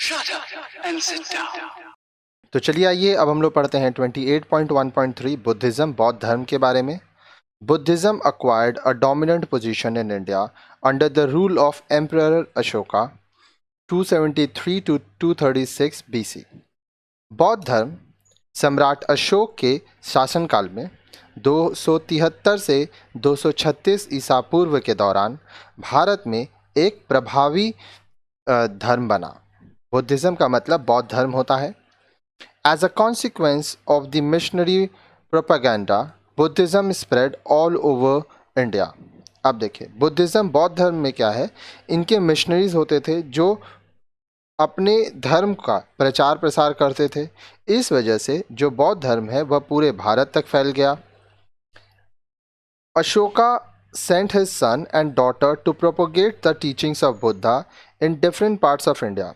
Shut up and sit down. तो चलिए आइए अब हम लोग पढ़ते हैं 28.1.3 बुद्धिज्म बौद्ध धर्म के बारे में। Buddhism acquired a dominant position in India under the rule of Emperor Ashoka 273 to 236 BC। बौद्ध धर्म सम्राट अशोक के शासनकाल में 273 से 236 ईसा पूर्व के दौरान भारत में एक प्रभावी धर्म बना। बुद्धिज्म का मतलब बौद्ध धर्म होता है। As a consequence of the missionary propaganda, Buddhism spread all over India। अब देखिए बुद्धिज्म बौद्ध धर्म में क्या है, इनके मिशनरीज होते थे जो अपने धर्म का प्रचार प्रसार करते थे। इस वजह से जो बौद्ध धर्म है वह पूरे भारत तक फैल गया। Ashoka sent his son and daughter to propagate the teachings of Buddha in different parts of India।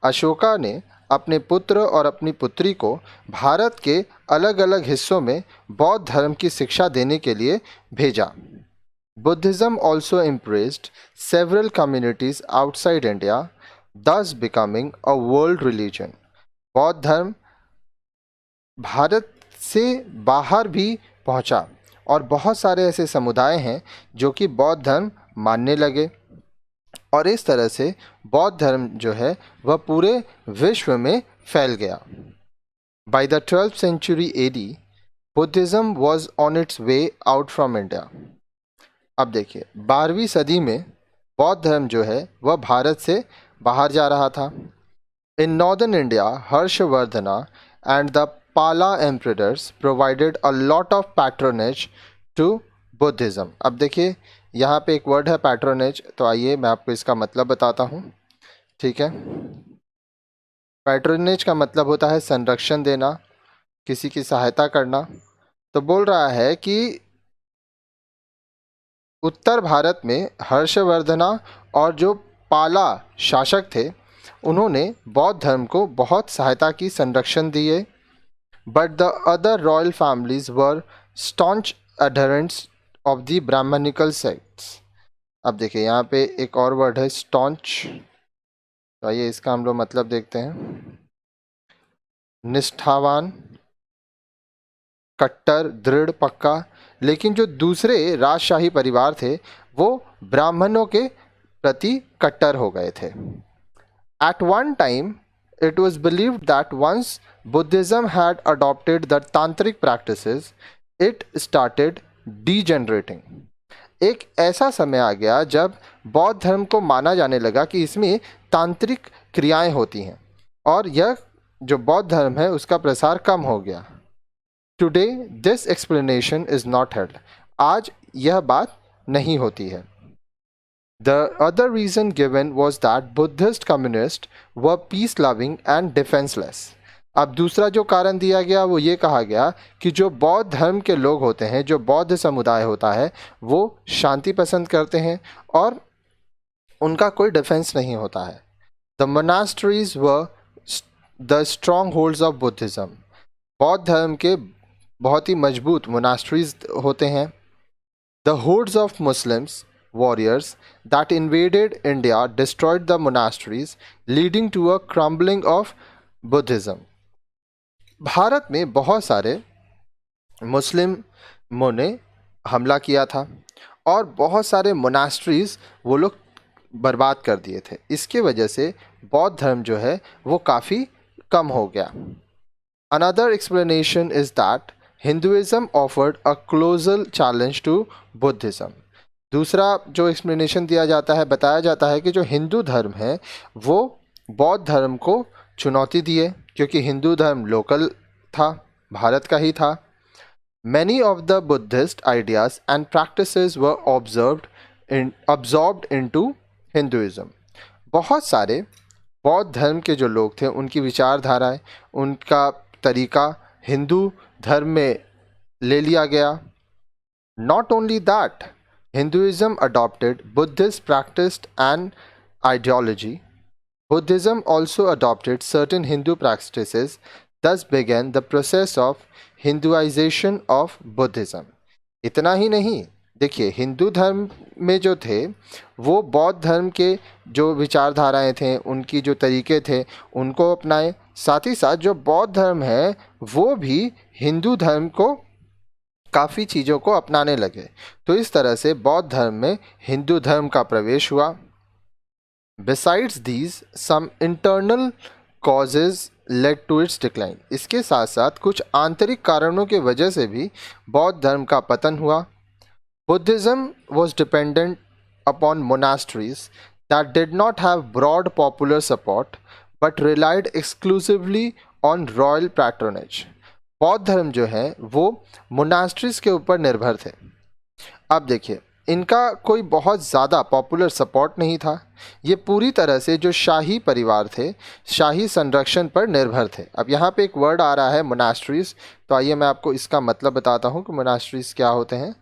Ashoka ने अपने पुत्र और अपनी पुत्री को भारत के अलग अलग हिस्सों में बौद्ध धर्म की शिक्षा देने के लिए भेजा। Buddhism also embraced several communities outside India, thus becoming a world religion। बौद्ध धर्म भारत से बाहर भी पहुंचा और बहुत सारे ऐसे समुदाय हैं जो कि बौद्ध धर्म मानने लगे और इस तरह से बौद्ध धर्म जो है वह पूरे विश्व में फैल गया। By the 12th century AD, Buddhism was on it's way out from India. अब देखिए 12वीं सदी में बौद्ध धर्म जो है वह भारत से बाहर जा रहा था। In northern India Harshavardhana and the Pala emperors provided a lot of patronage to Buddhism. अब देखिए यहाँ पे एक वर्ड है पैट्रोनेज, तो आइए मैं आपको इसका मतलब बताता हूँ। ठीक है, पैट्रोनेज का मतलब होता है संरक्षण देना, किसी की सहायता करना। तो बोल रहा है कि उत्तर भारत में हर्षवर्धना और जो पाला शासक थे उन्होंने बौद्ध धर्म को बहुत सहायता की, संरक्षण दिए। But the other royal families were staunch adherents of the Brahmanical sects. अब देखिए यहाँ पे एक और वर्ड है स्टॉन्च, तो आइए इसका हम लोग मतलब देखते हैं। निष्ठावान, कट्टर, दृढ़, पक्का। लेकिन जो दूसरे राजशाही परिवार थे वो ब्राह्मणों के प्रति कट्टर हो गए थे। At one time it was believed that once Buddhism had adopted the tantric practices, it started degenerating। एक ऐसा समय आ गया जब बौद्ध धर्म को माना जाने लगा कि इसमें तांत्रिक क्रियाएं होती हैं और यह जो बौद्ध धर्म है उसका प्रसार कम हो गया। Today this explanation is not held. आज यह बात नहीं होती है। The other reason given was that Buddhist communists were peace-loving and defenseless। अब दूसरा जो कारण दिया गया वो ये कहा गया कि जो बौद्ध धर्म के लोग होते हैं, जो बौद्ध समुदाय होता है, वो शांति पसंद करते हैं और उनका कोई डिफेंस नहीं होता है। The monasteries were the strongholds of Buddhism। बौद्ध धर्म के बहुत ही मजबूत मोनास्ट्रीज होते हैं। The hordes of Muslims warriors that invaded India destroyed the monasteries, leading to a crumbling of Buddhism। Bharat में बहुत सारे मुस्लिमों ने हमला किया था और बहुत सारे मोनास्ट्रीज वो लोग बर्बाद कर दिए थे। इसके वजह से बौद्ध धर्म जो है वो काफ़ी कम हो गया। Another explanation is that Hinduism offered a closer challenge to Buddhism। दूसरा जो एक्सप्लेनेशन दिया जाता है, बताया जाता है कि जो हिंदू धर्म है वो बौद्ध धर्म को चुनौती दिए, क्योंकि हिंदू धर्म लोकल था, भारत का ही था। Many of the Buddhist ideas and practices were absorbed into Hinduism। बहुत सारे बौद्ध धर्म के जो लोग थे उनकी विचारधाराएं, उनका तरीका हिंदू धर्म में ले लिया गया। Not only that, Hinduism adopted Buddhist practice and ideology। Buddhism also adopted certain Hindu practices, thus began the process of Hinduization of Buddhism। इतना ही नहीं, देखिए हिंदू धर्म में जो थे वो बौद्ध धर्म के जो विचारधाराएं थे, उनकी जो तरीके थे, उनको अपनाए। साथ ही साथ जो बौद्ध धर्म है वो भी हिंदू धर्म को काफ़ी चीज़ों को अपनाने लगे। तो इस तरह से बौद्ध धर्म में हिंदू धर्म का प्रवेश हुआ। Besides these, some internal causes led to its decline. इसके साथ साथ कुछ आंतरिक कारणों के वजह से भी बौद्ध धर्म का पतन हुआ। Buddhism was dependent upon monasteries that did not have broad popular support but relied exclusively on royal patronage. बौद्ध धर्म जो है वो मोनास्ट्रीज के ऊपर निर्भर थे। अब देखिए इनका कोई बहुत ज़्यादा पॉपुलर सपोर्ट नहीं था। ये पूरी तरह से जो शाही परिवार थे, शाही संरक्षण पर निर्भर थे। अब यहाँ पे एक वर्ड आ रहा है मोनास्ट्रीज, तो आइए मैं आपको इसका मतलब बताता हूँ कि मोनास्ट्रीज क्या होते हैं।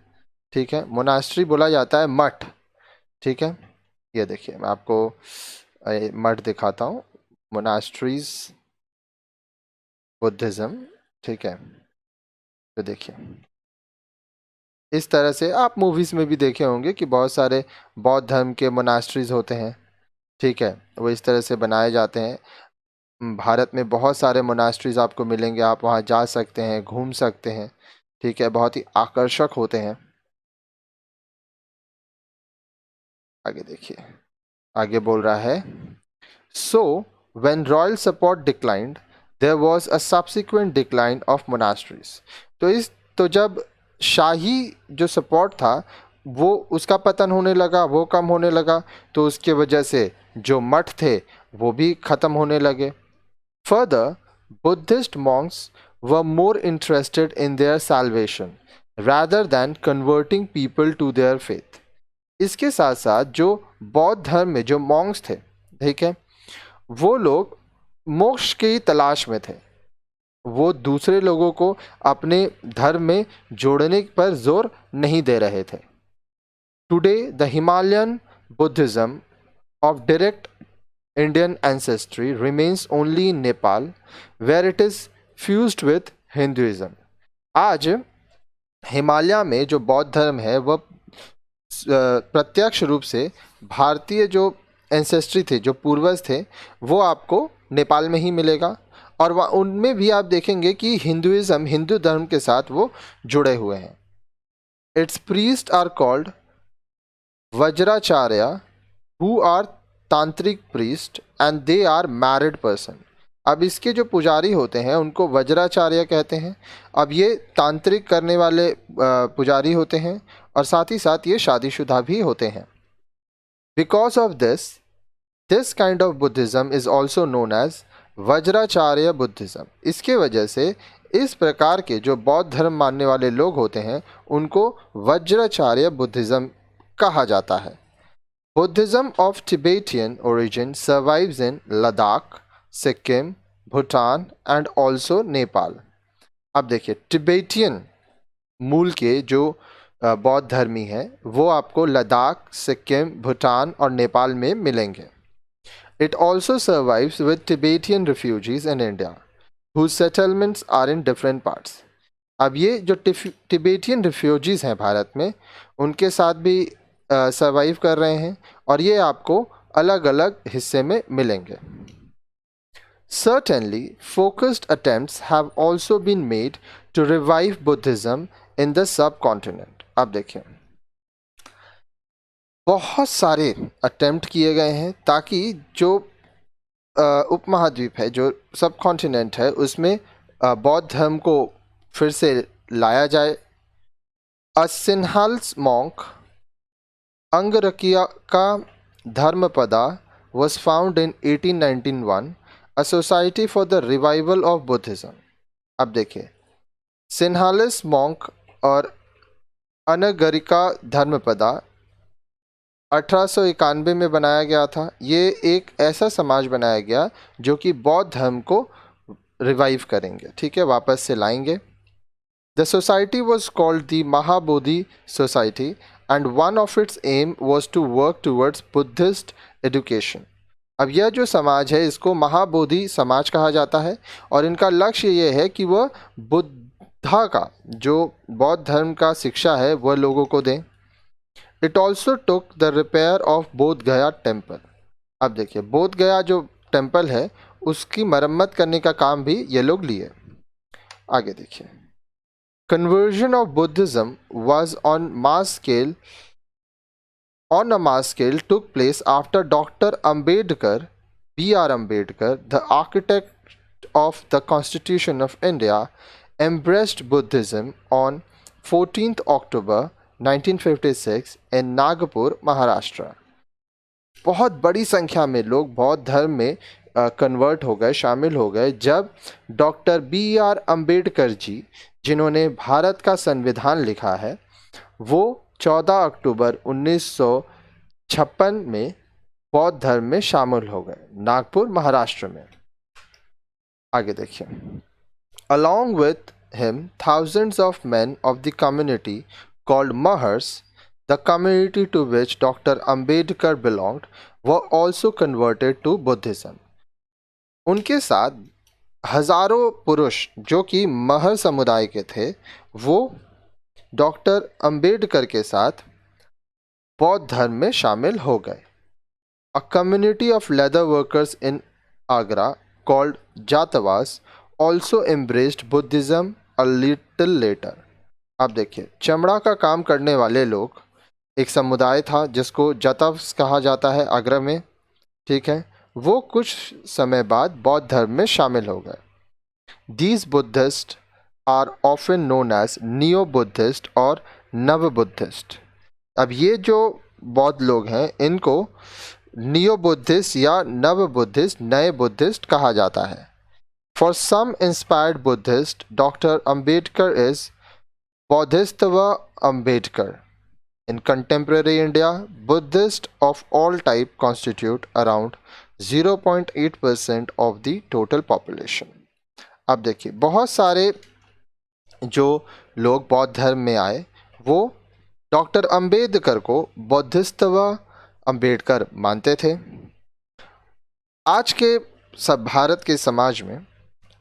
ठीक है, मोनास्ट्री बोला जाता है मठ। ठीक है, ये देखिए मैं आपको मठ दिखाता हूँ, मोनास्ट्रीज बुद्धिज़्म। ठीक है, तो देखिए इस तरह से आप मूवीज़ में भी देखे होंगे कि बहुत सारे बौद्ध धर्म के मोनास्ट्रीज होते हैं। ठीक है, वो इस तरह से बनाए जाते हैं। भारत में बहुत सारे मोनास्ट्रीज आपको मिलेंगे, आप वहाँ जा सकते हैं, घूम सकते हैं। ठीक है, बहुत ही आकर्षक होते हैं। आगे देखिए, आगे बोल रहा है so when royal support declined there was a subsequent decline of monasteries. तो जब शाही जो सपोर्ट था वो उसका पतन होने लगा, वो कम होने लगा, तो उसके वजह से जो मठ थे वो भी ख़त्म होने लगे। Further Buddhist monks were more interested in their salvation rather than converting people to their faith. इसके साथ साथ जो बौद्ध धर्म में जो मॉन्क्स थे, ठीक है, वो लोग मोक्ष की तलाश में थे। वो दूसरे लोगों को अपने धर्म में जोड़ने पर जोर नहीं दे रहे थे। Today the Himalayan Buddhism of direct Indian ancestry remains only in Nepal where it is fused with Hinduism. आज हिमालय में जो बौद्ध धर्म है वह प्रत्यक्ष रूप से भारतीय जो एंसेस्ट्री थे, जो पूर्वज थे, वो आपको नेपाल में ही मिलेगा। और वह उनमें भी आप देखेंगे कि हिंदुइज्म, हिंदू धर्म के साथ वो जुड़े हुए हैं। Its priest are called Vajracharya who are tantric priest and they are married person. अब इसके जो पुजारी होते हैं उनको वज्राचार्य कहते हैं। अब ये तांत्रिक करने वाले पुजारी होते हैं और साथ ही साथ ये शादीशुदा भी होते हैं। Because of this kind of Buddhism is also known as Vajracharya Buddhism. इसके वजह से इस प्रकार के जो बौद्ध धर्म मानने वाले लोग होते हैं उनको वज्राचार्य बुद्धिज्म कहा जाता है। Buddhism of Tibetan origin survives in Ladakh, Sikkim, Bhutan and also Nepal. अब देखिए टिबेटियन मूल के जो बौद्ध धर्मी हैं वो आपको लद्दाख, सिक्किम, भूटान और नेपाल में मिलेंगे। It also survives with Tibetan refugees in India, whose settlements are in different parts. अब ये जो टिबेटियन रिफ्यूजीज़ हैं भारत में, उनके साथ भी सर्वाइव कर रहे हैं और ये आपको अलग अलग हिस्से में मिलेंगे। Certainly, focused attempts have also been made to revive Buddhism in the subcontinent. अब देखिए बहुत सारे अटेम्प्ट किए गए हैं ताकि जो उपमहाद्वीप है, जो सब कॉन्टिनेंट है, उसमें बौद्ध धर्म को फिर से लाया जाए। अ सिन्हाल्स मॉन्क अंगरकिया का धर्मपदा was found in 1891, a society for the revival of Buddhism. अब देखिए सिन्हालिस मॉन्क और अनगरिका धर्मपदा 1891 में बनाया गया था। ये एक ऐसा समाज बनाया गया जो कि बौद्ध धर्म को रिवाइव करेंगे, ठीक है, वापस से लाएंगे। The society was called the Mahabodhi society and one of its aim was to work towards Buddhist education. अब यह जो समाज है इसको महाबोधि समाज कहा जाता है और इनका लक्ष्य ये है कि वह बुद्धा का जो बौद्ध धर्म का शिक्षा है वह लोगों को दें। It also took the repair of बोध गया टेम्पल. अब देखिए बोध गया जो टेम्पल है उसकी मरम्मत करने का काम भी ये लोग लिए. आगे देखिए. Conversion of Buddhism was on a mass scale took place after Dr. Ambedkar, B.R. Ambedkar, the architect of the Constitution of India, embraced Buddhism on 14th October 1956 in Nagpur, Maharashtra. बहुत बड़ी संख्या में लोग बौद्ध धर्म में कन्वर्ट हो गए, शामिल हो गए जब डॉक्टर B.R. अम्बेडकर जी, जिन्होंने भारत का संविधान लिखा है, वो 14 अक्टूबर 1956 में बौद्ध धर्म में शामिल हो गए, नागपुर महाराष्ट्र में. आगे देखिए. Along with him, thousands of men of the community called Mahars, the community to which Dr. Ambedkar belonged, were also converted to Buddhism. उनके साथ हजारों पुरुष जो कि महर समुदाय के थे वो डॉक्टर अंबेडकर के साथ बौद्ध धर्म में शामिल हो गए. A community of leather workers in Agra called Jatavas also embraced Buddhism a little later. अब देखिए चमड़ा का काम करने वाले लोग, एक समुदाय था जिसको जातव्स कहा जाता है आगरा में, ठीक है, वो कुछ समय बाद बौद्ध धर्म में शामिल हो गए. These Buddhists are often known as Neo-Buddhist और नव-बुद्धिस्ट. अब ये जो बौद्ध लोग हैं इनको नियो बुद्धिस्ट या नव बुद्धिस्ट, नए बुद्धिस्ट कहा जाता है. For some inspired Buddhist doctor Ambedkar is bodhisattva Ambedkar. In contemporary India Buddhist of all type constitute around 0.8% of the total population. अब देखिए बहुत सारे जो लोग बौद्ध धर्म में आए वो डॉक्टर अंबेडकर को बौद्धिस्तवा अंबेडकर मानते थे. आज के सब भारत के समाज में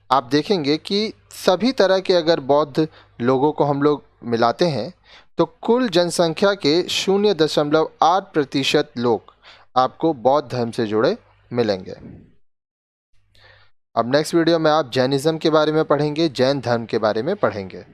आप देखेंगे कि सभी तरह के अगर बौद्ध लोगों को हम लोग मिलाते हैं तो कुल जनसंख्या के 0.8% लोग आपको बौद्ध धर्म से जुड़े मिलेंगे. अब नेक्स्ट वीडियो में आप जैनिज़्म के बारे में पढ़ेंगे, जैन धर्म के बारे में पढ़ेंगे.